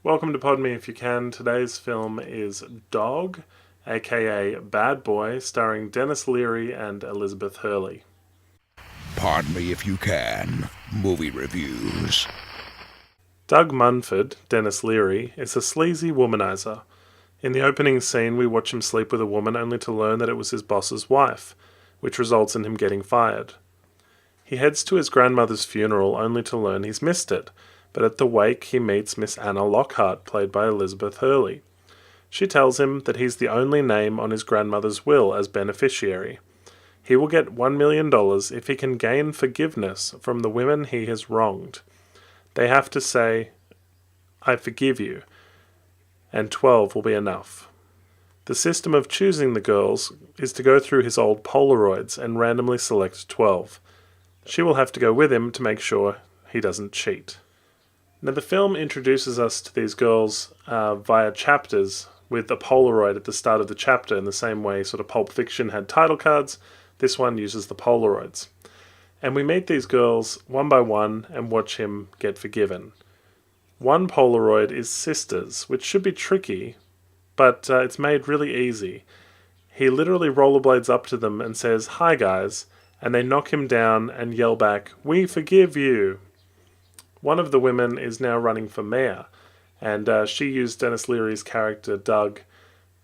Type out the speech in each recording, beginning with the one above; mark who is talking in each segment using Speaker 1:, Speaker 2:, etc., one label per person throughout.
Speaker 1: Welcome to Pod Me If You Can. Today's film is Dawg, aka Bad Boy, starring Denis, Leary and Elizabeth Hurley.
Speaker 2: Pardon me if you can. Movie reviews.
Speaker 1: Doug Munford, Denis Leary, is a sleazy womanizer. In the opening scene, we watch him sleep with a woman only to learn that it was his boss's wife, which results in him getting fired. He heads to his grandmother's funeral only to learn he's missed it, but at the wake he meets Miss Anna Lockhart, played by Elizabeth Hurley. She tells him that he's the only name on his grandmother's will as beneficiary. He will get $1 million if he can gain forgiveness from the women he has wronged. They have to say, "I forgive you," and 12 will be enough. The system of choosing the girls is to go through his old Polaroids and randomly select 12. She will have to go with him to make sure he doesn't cheat. Now, the film introduces us to these girls via chapters, with a Polaroid at the start of the chapter, in the same way sort of Pulp Fiction had title cards. This one uses the Polaroids. And we meet these girls one by one and watch him get forgiven. One Polaroid is sisters, which should be tricky, but it's made really easy. He literally rollerblades up to them and says, "Hi guys," and they knock him down and yell back, "We forgive you." One of the women is now running for mayor, and she used Denis Leary's character Doug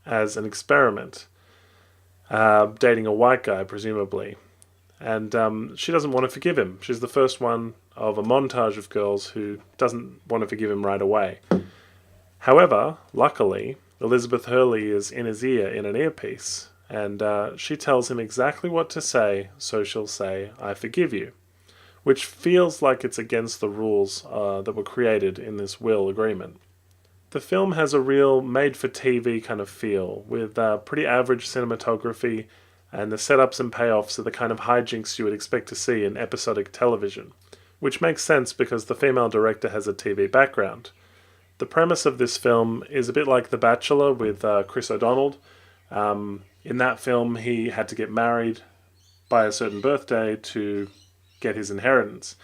Speaker 1: as an experiment, dating a white guy presumably. And she doesn't want to forgive him. She's the first one of a montage of girls who doesn't want to forgive him right away. However, luckily, Elizabeth Hurley is in his ear in an earpiece, and she tells him exactly what to say, so she'll say, "I forgive you," which feels like it's against the rules that were created in this will agreement. The film has a real made-for-TV kind of feel, with pretty average cinematography, and the setups and payoffs are the kind of hijinks you would expect to see in episodic television, which makes sense because the female director has a TV background. The premise of this film is a bit like The Bachelor with Chris O'Donnell. In that film, he had to get married by a certain birthday to get his inheritance.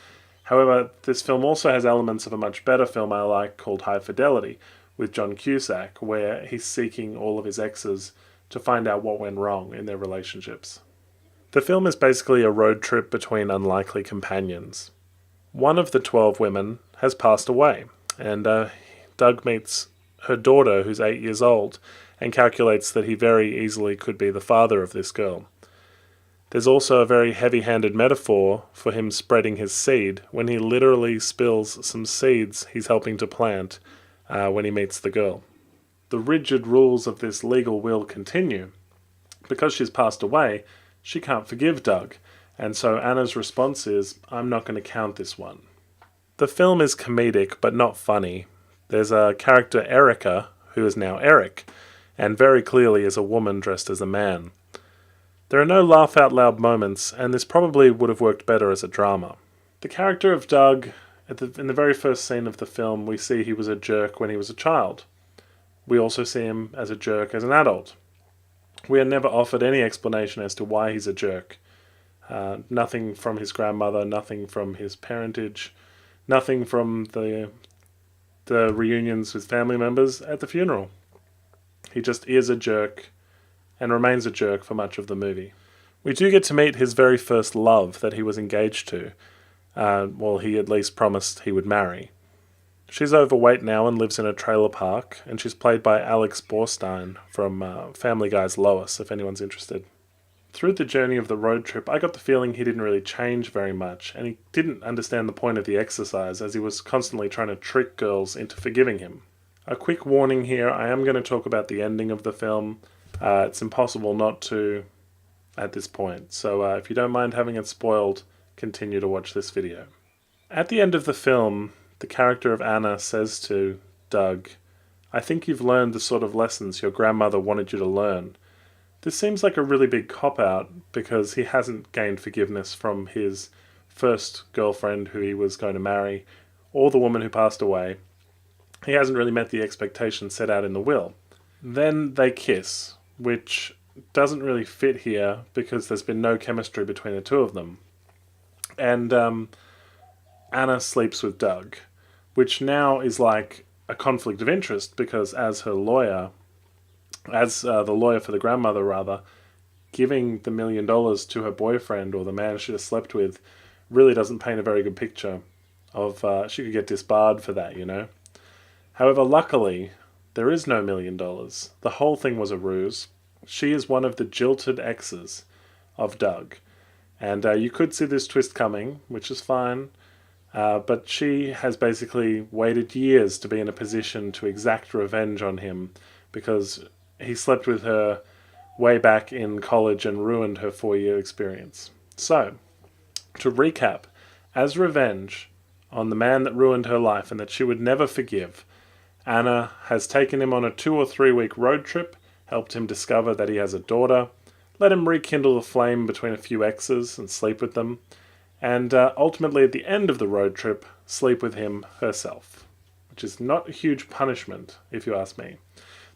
Speaker 1: However, this film also has elements of a much better film I like called High Fidelity, with John Cusack, where he's seeking all of his exes to find out what went wrong in their relationships. The film is basically a road trip between unlikely companions. One of the 12 women has passed away, and Doug meets her daughter, who's 8 years old, and calculates that he very easily could be the father of this girl. There's also a very heavy-handed metaphor for him spreading his seed when he literally spills some seeds he's helping to plant when he meets the girl. The rigid rules of this legal will continue. Because she's passed away, she can't forgive Doug, and so Anna's response is, "I'm not going to count this one." The film is comedic, but not funny. There's a character, Erica, who is now Eric, and very clearly is a woman dressed as a man. There are no laugh-out-loud moments, and this probably would have worked better as a drama. The character of Doug, in the very first scene of the film, we see he was a jerk when he was a child. We also see him as a jerk as an adult. We are never offered any explanation as to why he's a jerk. Nothing from his grandmother, nothing from his parentage, nothing from the reunions with family members at the funeral. He just is a jerk and remains a jerk for much of the movie. We do get to meet his very first love that he was engaged to. He at least promised he would marry. She's overweight now and lives in a trailer park, and she's played by Alex Borstein from Family Guy's Lois, if anyone's interested. Through the journey of the road trip, I got the feeling he didn't really change very much, and he didn't understand the point of the exercise, as he was constantly trying to trick girls into forgiving him. A quick warning here, I am going to talk about the ending of the film. It's impossible not to at this point, so if you don't mind having it spoiled, continue to watch this video. At the end of the film, the character of Anna says to Doug, "I think you've learned the sort of lessons your grandmother wanted you to learn." This seems like a really big cop-out because he hasn't gained forgiveness from his first girlfriend who he was going to marry, or the woman who passed away. He hasn't really met the expectations set out in the will. Then they kiss, which doesn't really fit here because there's been no chemistry between the two of them. And Anna sleeps with Doug, which now is like a conflict of interest because as the lawyer for the grandmother rather, giving the $1 million to her boyfriend or the man she has slept with really doesn't paint a very good picture of she could get disbarred for that, you know. However, luckily, there is no $1 million. The whole thing was a ruse. She is one of the jilted exes of Dawg. And you could see this twist coming, which is fine. But she has basically waited years to be in a position to exact revenge on him because he slept with her way back in college and ruined her 4-year experience. So, to recap, as revenge on the man that ruined her life and that she would never forgive, Anna has taken him on a 2 or 3 week road trip, helped him discover that he has a daughter, let him rekindle the flame between a few exes and sleep with them, and ultimately at the end of the road trip, sleep with him herself, which is not a huge punishment, if you ask me.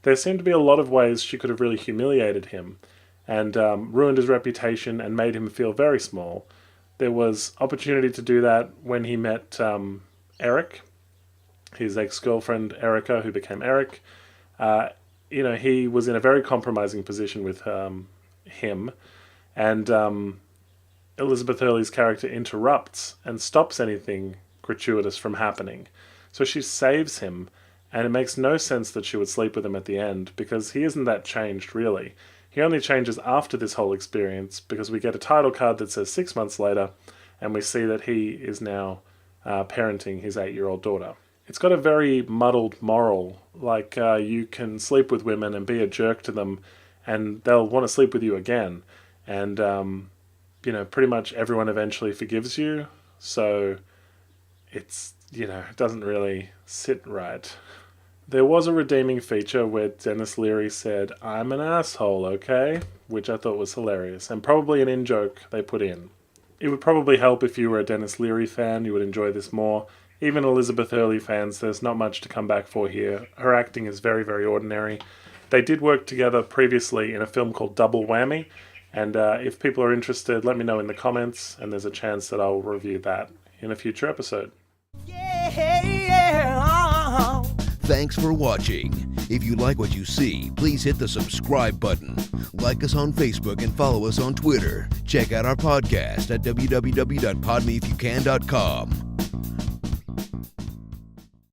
Speaker 1: There seem to be a lot of ways she could have really humiliated him and ruined his reputation and made him feel very small. There was opportunity to do that when he met Eric, his ex-girlfriend Erica, who became Eric. He was in a very compromising position with him, and Elizabeth Hurley's character interrupts and stops anything gratuitous from happening. So she saves him, and it makes no sense that she would sleep with him at the end, because he isn't that changed, really. He only changes after this whole experience, because we get a title card that says 6 months later, and we see that he is now parenting his 8-year-old daughter. It's got a very muddled moral, like you can sleep with women and be a jerk to them, and they'll want to sleep with you again. And, pretty much everyone eventually forgives you, so it doesn't really sit right. There was a redeeming feature where Denis Leary said, "I'm an asshole, okay?" which I thought was hilarious, and probably an in-joke they put in. It would probably help if you were a Denis Leary fan, you would enjoy this more. Even Elizabeth Hurley fans, there's not much to come back for here. Her acting is very, very ordinary. They did work together previously in a film called Double Whammy, and if people are interested, let me know in the comments, and there's a chance that I'll review that in a future episode.
Speaker 2: Thanks for watching. If you like what you see, please hit the subscribe button. Like us on Facebook and follow us on Twitter. Check out our podcast at www.podmeifyoucan.com.